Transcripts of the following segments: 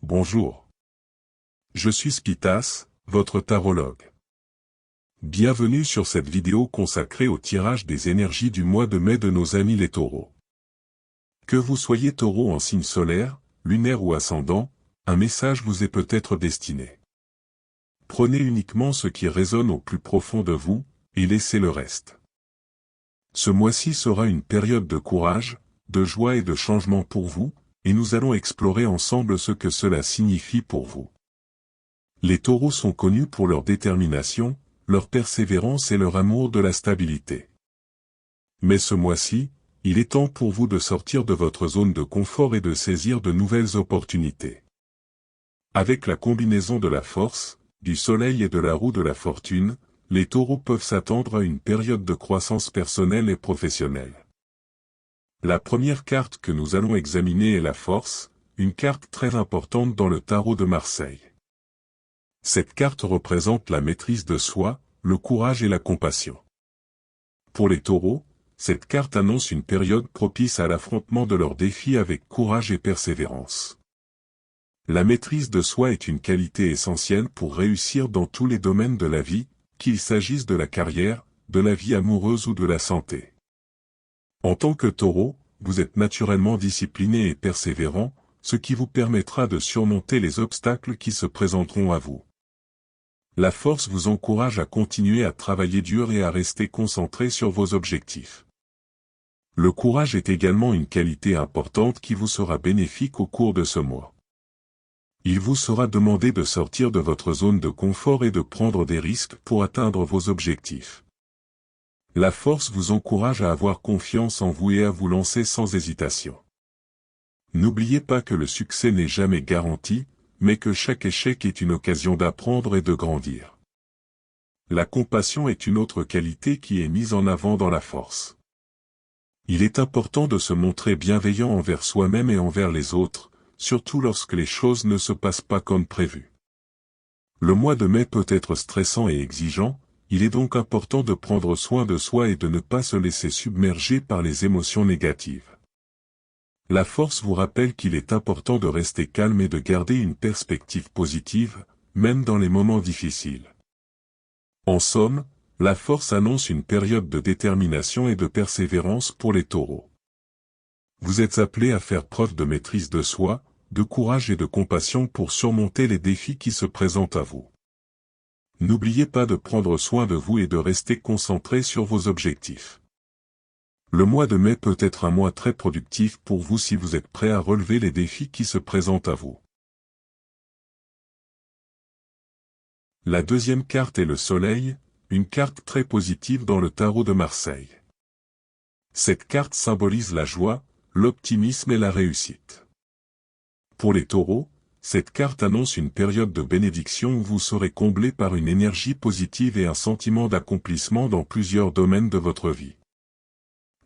Bonjour. Je suis Spitas, votre tarologue. Bienvenue sur cette vidéo consacrée au tirage des énergies du mois de mai de nos amis les taureaux. Que vous soyez taureau en signe solaire, lunaire ou ascendant, un message vous est peut-être destiné. Prenez uniquement ce qui résonne au plus profond de vous, et laissez le reste. Ce mois-ci sera une période de courage, de joie et de changement pour vous, et nous allons explorer ensemble ce que cela signifie pour vous. Les taureaux sont connus pour leur détermination, leur persévérance et leur amour de la stabilité. Mais ce mois-ci, il est temps pour vous de sortir de votre zone de confort et de saisir de nouvelles opportunités. Avec la combinaison de la force, du soleil et de la roue de la fortune, les taureaux peuvent s'attendre à une période de croissance personnelle et professionnelle. La première carte que nous allons examiner est la force, une carte très importante dans le tarot de Marseille. Cette carte représente la maîtrise de soi, le courage et la compassion. Pour les taureaux, cette carte annonce une période propice à l'affrontement de leurs défis avec courage et persévérance. La maîtrise de soi est une qualité essentielle pour réussir dans tous les domaines de la vie, qu'il s'agisse de la carrière, de la vie amoureuse ou de la santé. En tant que taureau, vous êtes naturellement discipliné et persévérant, ce qui vous permettra de surmonter les obstacles qui se présenteront à vous. La force vous encourage à continuer à travailler dur et à rester concentré sur vos objectifs. Le courage est également une qualité importante qui vous sera bénéfique au cours de ce mois. Il vous sera demandé de sortir de votre zone de confort et de prendre des risques pour atteindre vos objectifs. La force vous encourage à avoir confiance en vous et à vous lancer sans hésitation. N'oubliez pas que le succès n'est jamais garanti, mais que chaque échec est une occasion d'apprendre et de grandir. La compassion est une autre qualité qui est mise en avant dans la force. Il est important de se montrer bienveillant envers soi-même et envers les autres, surtout lorsque les choses ne se passent pas comme prévu. Le mois de mai peut être stressant et exigeant, il est donc important de prendre soin de soi et de ne pas se laisser submerger par les émotions négatives. La force vous rappelle qu'il est important de rester calme et de garder une perspective positive, même dans les moments difficiles. En somme, la force annonce une période de détermination et de persévérance pour les taureaux. Vous êtes appelés à faire preuve de maîtrise de soi, de courage et de compassion pour surmonter les défis qui se présentent à vous. N'oubliez pas de prendre soin de vous et de rester concentré sur vos objectifs. Le mois de mai peut être un mois très productif pour vous si vous êtes prêt à relever les défis qui se présentent à vous. La deuxième carte est le soleil, une carte très positive dans le tarot de Marseille. Cette carte symbolise la joie, l'optimisme et la réussite. Pour les taureaux, cette carte annonce une période de bénédiction où vous serez comblé par une énergie positive et un sentiment d'accomplissement dans plusieurs domaines de votre vie.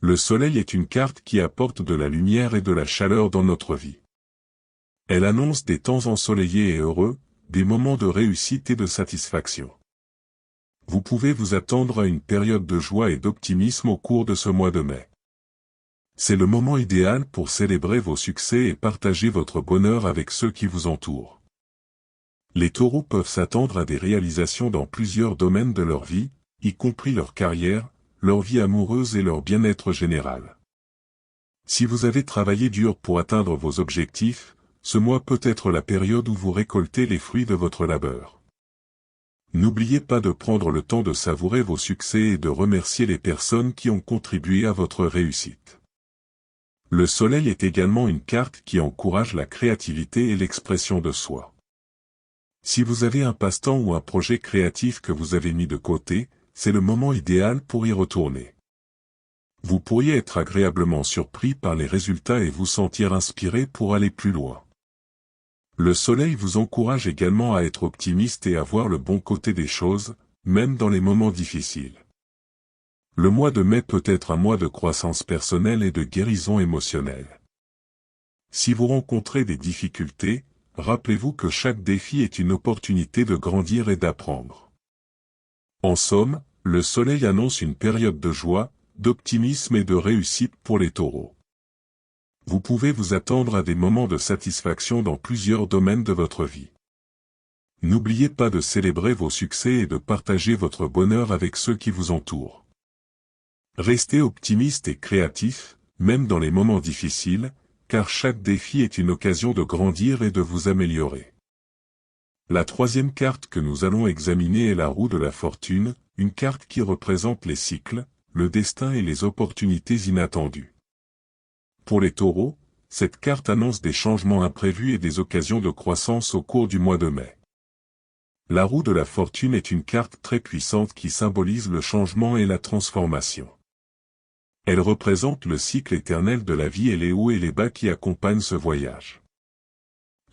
Le soleil est une carte qui apporte de la lumière et de la chaleur dans notre vie. Elle annonce des temps ensoleillés et heureux, des moments de réussite et de satisfaction. Vous pouvez vous attendre à une période de joie et d'optimisme au cours de ce mois de mai. C'est le moment idéal pour célébrer vos succès et partager votre bonheur avec ceux qui vous entourent. Les taureaux peuvent s'attendre à des réalisations dans plusieurs domaines de leur vie, y compris leur carrière, leur vie amoureuse et leur bien-être général. Si vous avez travaillé dur pour atteindre vos objectifs, ce mois peut être la période où vous récoltez les fruits de votre labeur. N'oubliez pas de prendre le temps de savourer vos succès et de remercier les personnes qui ont contribué à votre réussite. Le soleil est également une carte qui encourage la créativité et l'expression de soi. Si vous avez un passe-temps ou un projet créatif que vous avez mis de côté, c'est le moment idéal pour y retourner. Vous pourriez être agréablement surpris par les résultats et vous sentir inspiré pour aller plus loin. Le soleil vous encourage également à être optimiste et à voir le bon côté des choses, même dans les moments difficiles. Le mois de mai peut être un mois de croissance personnelle et de guérison émotionnelle. Si vous rencontrez des difficultés, rappelez-vous que chaque défi est une opportunité de grandir et d'apprendre. En somme, le soleil annonce une période de joie, d'optimisme et de réussite pour les taureaux. Vous pouvez vous attendre à des moments de satisfaction dans plusieurs domaines de votre vie. N'oubliez pas de célébrer vos succès et de partager votre bonheur avec ceux qui vous entourent. Restez optimiste et créatif, même dans les moments difficiles, car chaque défi est une occasion de grandir et de vous améliorer. La troisième carte que nous allons examiner est la roue de la fortune, une carte qui représente les cycles, le destin et les opportunités inattendues. Pour les taureaux, cette carte annonce des changements imprévus et des occasions de croissance au cours du mois de mai. La roue de la fortune est une carte très puissante qui symbolise le changement et la transformation. Elle représente le cycle éternel de la vie et les hauts et les bas qui accompagnent ce voyage.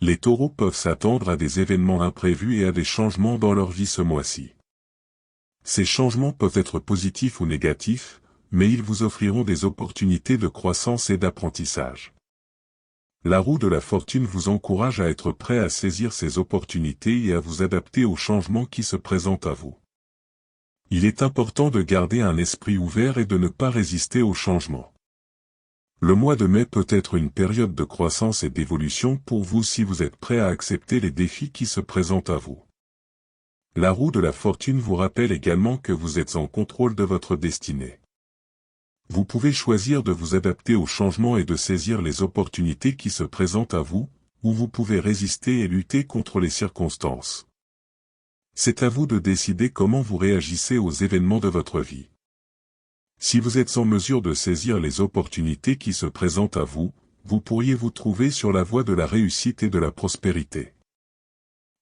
Les taureaux peuvent s'attendre à des événements imprévus et à des changements dans leur vie ce mois-ci. Ces changements peuvent être positifs ou négatifs, mais ils vous offriront des opportunités de croissance et d'apprentissage. La roue de la fortune vous encourage à être prêt à saisir ces opportunités et à vous adapter aux changements qui se présentent à vous. Il est important de garder un esprit ouvert et de ne pas résister aux changements. Le mois de mai peut être une période de croissance et d'évolution pour vous si vous êtes prêt à accepter les défis qui se présentent à vous. La roue de la fortune vous rappelle également que vous êtes en contrôle de votre destinée. Vous pouvez choisir de vous adapter aux changements et de saisir les opportunités qui se présentent à vous, ou vous pouvez résister et lutter contre les circonstances. C'est à vous de décider comment vous réagissez aux événements de votre vie. Si vous êtes en mesure de saisir les opportunités qui se présentent à vous, vous pourriez vous trouver sur la voie de la réussite et de la prospérité.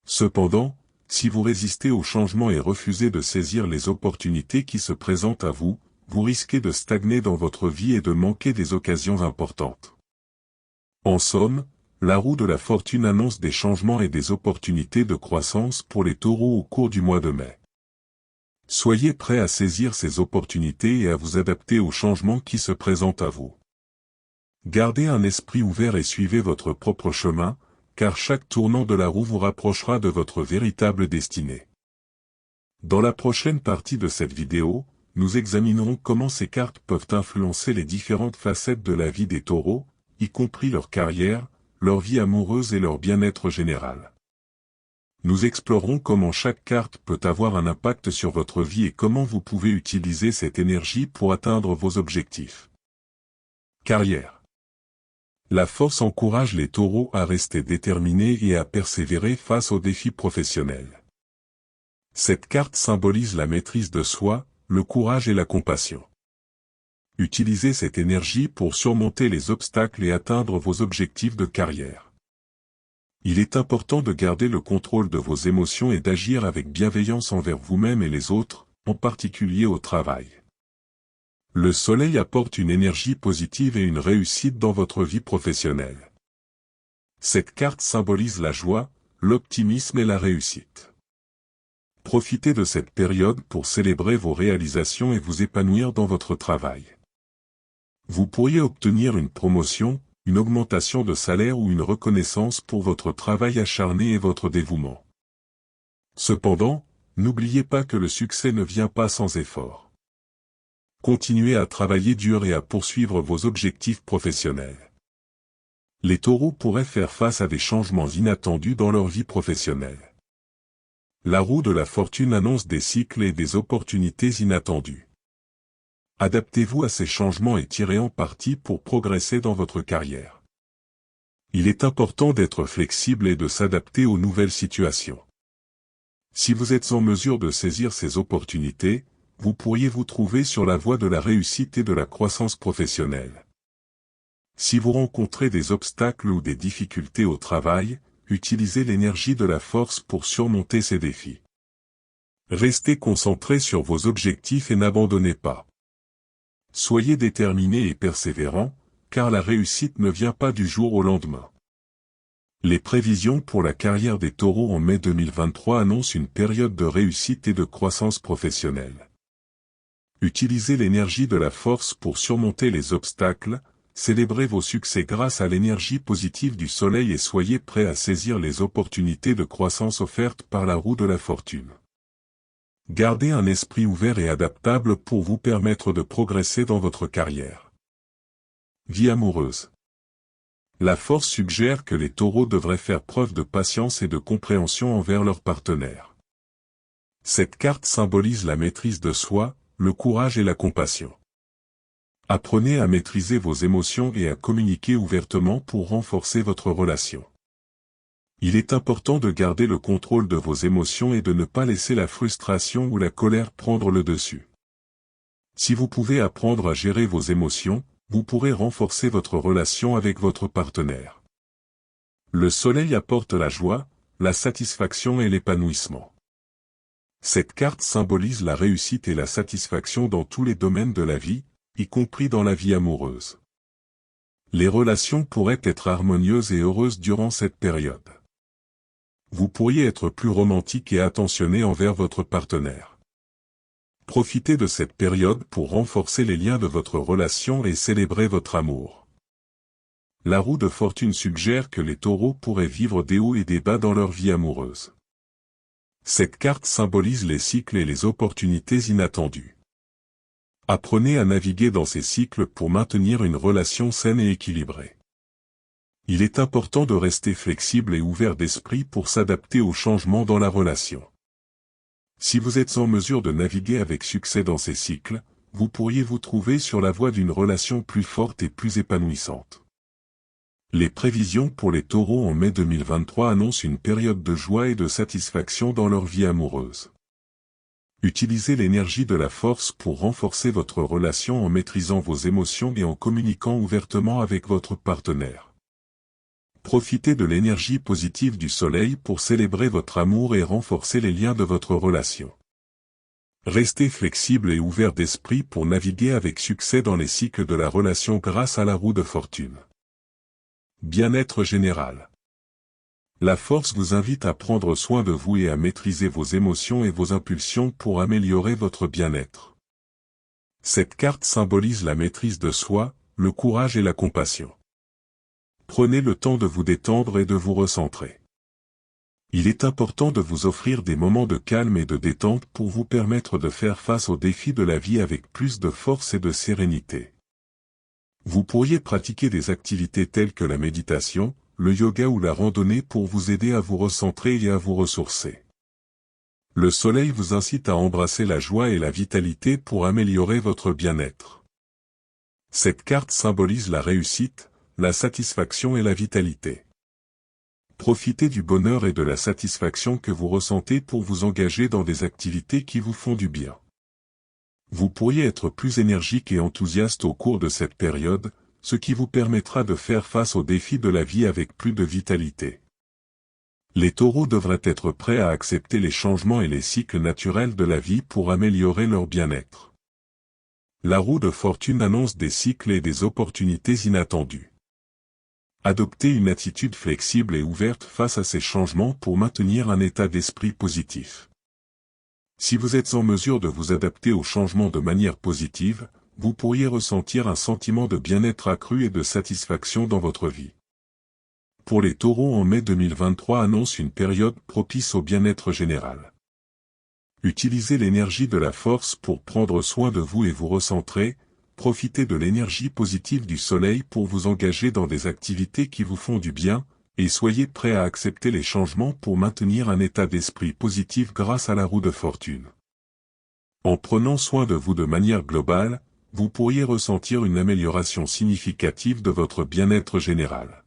Cependant, si vous résistez au changement et refusez de saisir les opportunités qui se présentent à vous, vous risquez de stagner dans votre vie et de manquer des occasions importantes. En somme, la roue de la fortune annonce des changements et des opportunités de croissance pour les taureaux au cours du mois de mai. Soyez prêts à saisir ces opportunités et à vous adapter aux changements qui se présentent à vous. Gardez un esprit ouvert et suivez votre propre chemin, car chaque tournant de la roue vous rapprochera de votre véritable destinée. Dans la prochaine partie de cette vidéo, nous examinerons comment ces cartes peuvent influencer les différentes facettes de la vie des taureaux, y compris leur carrière, leur vie amoureuse et leur bien-être général. Nous explorerons comment chaque carte peut avoir un impact sur votre vie et comment vous pouvez utiliser cette énergie pour atteindre vos objectifs. Carrière. La force encourage les taureaux à rester déterminés et à persévérer face aux défis professionnels. Cette carte symbolise la maîtrise de soi, le courage et la compassion. Utilisez cette énergie pour surmonter les obstacles et atteindre vos objectifs de carrière. Il est important de garder le contrôle de vos émotions et d'agir avec bienveillance envers vous-même et les autres, en particulier au travail. Le soleil apporte une énergie positive et une réussite dans votre vie professionnelle. Cette carte symbolise la joie, l'optimisme et la réussite. Profitez de cette période pour célébrer vos réalisations et vous épanouir dans votre travail. Vous pourriez obtenir une promotion, une augmentation de salaire ou une reconnaissance pour votre travail acharné et votre dévouement. Cependant, n'oubliez pas que le succès ne vient pas sans effort. Continuez à travailler dur et à poursuivre vos objectifs professionnels. Les taureaux pourraient faire face à des changements inattendus dans leur vie professionnelle. La roue de la fortune annonce des cycles et des opportunités inattendues. Adaptez-vous à ces changements et tirez en parti pour progresser dans votre carrière. Il est important d'être flexible et de s'adapter aux nouvelles situations. Si vous êtes en mesure de saisir ces opportunités, vous pourriez vous trouver sur la voie de la réussite et de la croissance professionnelle. Si vous rencontrez des obstacles ou des difficultés au travail, utilisez l'énergie de la force pour surmonter ces défis. Restez concentré sur vos objectifs et n'abandonnez pas. Soyez déterminés et persévérants, car la réussite ne vient pas du jour au lendemain. Les prévisions pour la carrière des taureaux en mai 2023 annoncent une période de réussite et de croissance professionnelle. Utilisez l'énergie de la force pour surmonter les obstacles, célébrez vos succès grâce à l'énergie positive du soleil et soyez prêts à saisir les opportunités de croissance offertes par la roue de la fortune. Gardez un esprit ouvert et adaptable pour vous permettre de progresser dans votre carrière. Vie amoureuse. La force suggère que les taureaux devraient faire preuve de patience et de compréhension envers leurs partenaires. Cette carte symbolise la maîtrise de soi, le courage et la compassion. Apprenez à maîtriser vos émotions et à communiquer ouvertement pour renforcer votre relation. Il est important de garder le contrôle de vos émotions et de ne pas laisser la frustration ou la colère prendre le dessus. Si vous pouvez apprendre à gérer vos émotions, vous pourrez renforcer votre relation avec votre partenaire. Le soleil apporte la joie, la satisfaction et l'épanouissement. Cette carte symbolise la réussite et la satisfaction dans tous les domaines de la vie, y compris dans la vie amoureuse. Les relations pourraient être harmonieuses et heureuses durant cette période. Vous pourriez être plus romantique et attentionné envers votre partenaire. Profitez de cette période pour renforcer les liens de votre relation et célébrer votre amour. La roue de fortune suggère que les taureaux pourraient vivre des hauts et des bas dans leur vie amoureuse. Cette carte symbolise les cycles et les opportunités inattendues. Apprenez à naviguer dans ces cycles pour maintenir une relation saine et équilibrée. Il est important de rester flexible et ouvert d'esprit pour s'adapter aux changements dans la relation. Si vous êtes en mesure de naviguer avec succès dans ces cycles, vous pourriez vous trouver sur la voie d'une relation plus forte et plus épanouissante. Les prévisions pour les taureaux en mai 2023 annoncent une période de joie et de satisfaction dans leur vie amoureuse. Utilisez l'énergie de la force pour renforcer votre relation en maîtrisant vos émotions et en communiquant ouvertement avec votre partenaire. Profitez de l'énergie positive du soleil pour célébrer votre amour et renforcer les liens de votre relation. Restez flexible et ouvert d'esprit pour naviguer avec succès dans les cycles de la relation grâce à la roue de fortune. Bien-être général. La force vous invite à prendre soin de vous et à maîtriser vos émotions et vos impulsions pour améliorer votre bien-être. Cette carte symbolise la maîtrise de soi, le courage et la compassion. Prenez le temps de vous détendre et de vous recentrer. Il est important de vous offrir des moments de calme et de détente pour vous permettre de faire face aux défis de la vie avec plus de force et de sérénité. Vous pourriez pratiquer des activités telles que la méditation, le yoga ou la randonnée pour vous aider à vous recentrer et à vous ressourcer. Le soleil vous incite à embrasser la joie et la vitalité pour améliorer votre bien-être. Cette carte symbolise la réussite, la satisfaction et la vitalité. Profitez du bonheur et de la satisfaction que vous ressentez pour vous engager dans des activités qui vous font du bien. Vous pourriez être plus énergique et enthousiaste au cours de cette période, ce qui vous permettra de faire face aux défis de la vie avec plus de vitalité. Les taureaux devraient être prêts à accepter les changements et les cycles naturels de la vie pour améliorer leur bien-être. La roue de fortune annonce des cycles et des opportunités inattendues. Adoptez une attitude flexible et ouverte face à ces changements pour maintenir un état d'esprit positif. Si vous êtes en mesure de vous adapter aux changements de manière positive, vous pourriez ressentir un sentiment de bien-être accru et de satisfaction dans votre vie. Pour les taureaux en mai 2023 annonce une période propice au bien-être général. Utilisez l'énergie de la force pour prendre soin de vous et vous recentrer, profitez de l'énergie positive du soleil pour vous engager dans des activités qui vous font du bien, et soyez prêts à accepter les changements pour maintenir un état d'esprit positif grâce à la roue de fortune. En prenant soin de vous de manière globale, vous pourriez ressentir une amélioration significative de votre bien-être général.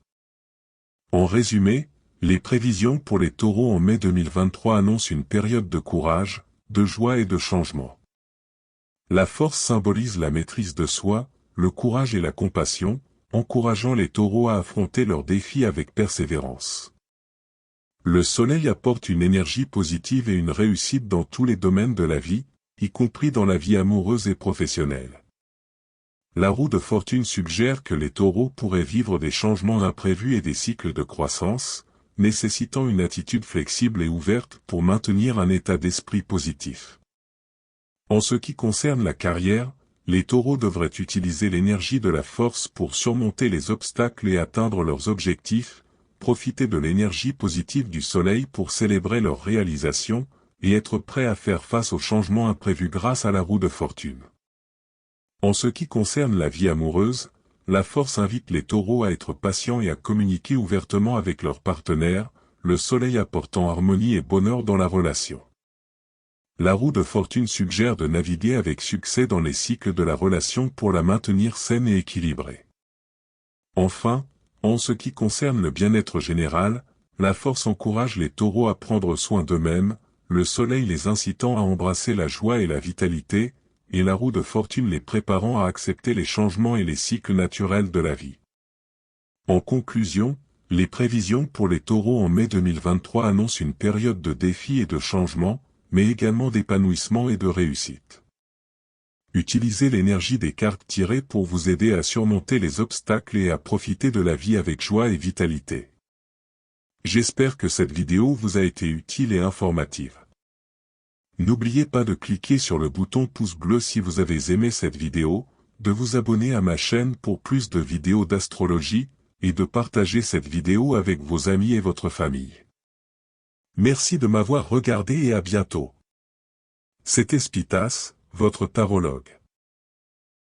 En résumé, les prévisions pour les taureaux en mai 2023 annoncent une période de courage, de joie et de changement. La force symbolise la maîtrise de soi, le courage et la compassion, encourageant les taureaux à affronter leurs défis avec persévérance. Le soleil apporte une énergie positive et une réussite dans tous les domaines de la vie, y compris dans la vie amoureuse et professionnelle. La roue de fortune suggère que les taureaux pourraient vivre des changements imprévus et des cycles de croissance, nécessitant une attitude flexible et ouverte pour maintenir un état d'esprit positif. En ce qui concerne la carrière, les taureaux devraient utiliser l'énergie de la force pour surmonter les obstacles et atteindre leurs objectifs, profiter de l'énergie positive du soleil pour célébrer leurs réalisations, et être prêts à faire face aux changements imprévus grâce à la roue de fortune. En ce qui concerne la vie amoureuse, la force invite les taureaux à être patients et à communiquer ouvertement avec leurs partenaires, le soleil apportant harmonie et bonheur dans la relation. La roue de fortune suggère de naviguer avec succès dans les cycles de la relation pour la maintenir saine et équilibrée. Enfin, en ce qui concerne le bien-être général, la force encourage les taureaux à prendre soin d'eux-mêmes, le soleil les incitant à embrasser la joie et la vitalité, et la roue de fortune les préparant à accepter les changements et les cycles naturels de la vie. En conclusion, les prévisions pour les taureaux en mai 2023 annoncent une période de défis et de changements, mais également d'épanouissement et de réussite. Utilisez l'énergie des cartes tirées pour vous aider à surmonter les obstacles et à profiter de la vie avec joie et vitalité. J'espère que cette vidéo vous a été utile et informative. N'oubliez pas de cliquer sur le bouton pouce bleu si vous avez aimé cette vidéo, de vous abonner à ma chaîne pour plus de vidéos d'astrologie, et de partager cette vidéo avec vos amis et votre famille. Merci de m'avoir regardé et à bientôt. C'était Spitas, votre tarologue.